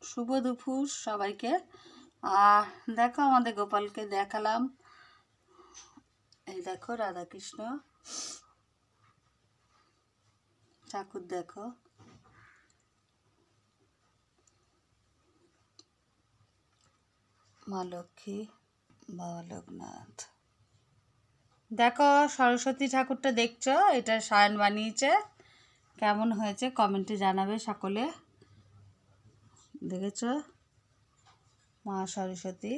শুভ দুপুর সবাইকে। দেখো আমাদের গোপালকে দেখালাম, এই দেখো রাধাকৃষ্ণ ঠাকুর, দেখো মা লক্ষ্মী, বাবা লোকনাথ। দেখো সরস্বতী ঠাকুরটা দেখছো, এটা সায়ন বানিয়েছে। কেমন হয়েছে কমেন্টে জানাবে সকলে। দেখেছ মা সরস্বতী।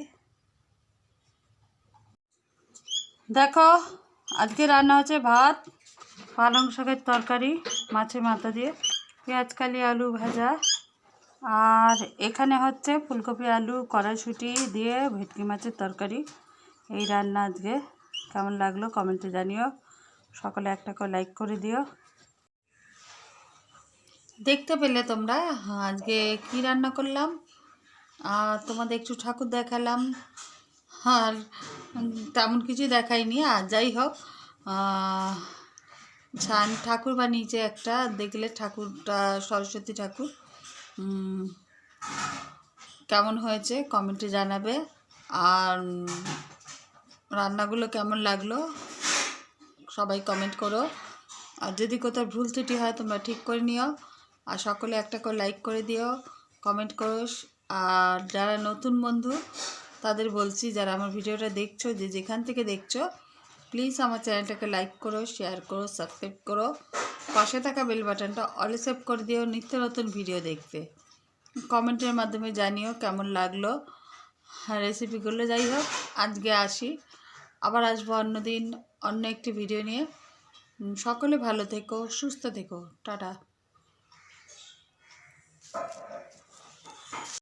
দেখো আজকে রান্না হচ্ছে ভাত, পালং শাকের তরকারি, মাছের মাথা দিয়ে, পেঁয়াজকালি আলু ভাজা, আর এখানে হচ্ছে ফুলকপি আলু কড়াইশুঁটি দিয়ে ভেটকি মাছের তরকারি। এই রান্না আজকে। কেমন লাগলো কমেন্টে জানিও। সকলে একটা করে লাইক করে দিও। দেখতে পেলে তোমরা আজকে কি রান্না করলাম, আর তোমাদের একটু ঠাকুর দেখালাম, আর তেমন কিছু দেখাইনি। আর যাই হোক, ছান ঠাকুর বানিয়েছে একটা, দেখলে ঠাকুরটা সরস্বতী ঠাকুর। কেমন হয়েছে কমেন্টে জানাবে। আর রান্নাগুলো কেমন লাগলো সবাই কমেন্ট করো। আর যদি কোথাও ভুল ত্রুটি হয় তোমরা ঠিক করে নিও। আর সকলে একটা করে লাইক করে দিও, কমেন্ট করো। আর যারা নতুন বন্ধু তাদের বলছি, যারা আমার ভিডিওটা দেখছো, যে যেখান থেকে দেখছো, প্লিজ আমার চ্যানেলটাকে লাইক করো, শেয়ার করো, সাবস্ক্রাইব করো। পাশে থাকা বেল বাটনটা অলে সেভ করে দিও নিত্য নতুন ভিডিও দেখতে। কমেন্টের মাধ্যমে জানিও কেমন লাগলো রেসিপিগুলো। যাই হোক আজকে আসি, আবার আসবো অন্যদিন অন্য একটি ভিডিও নিয়ে। সকলে ভালো থেকো, সুস্থ থেকো, টাটা।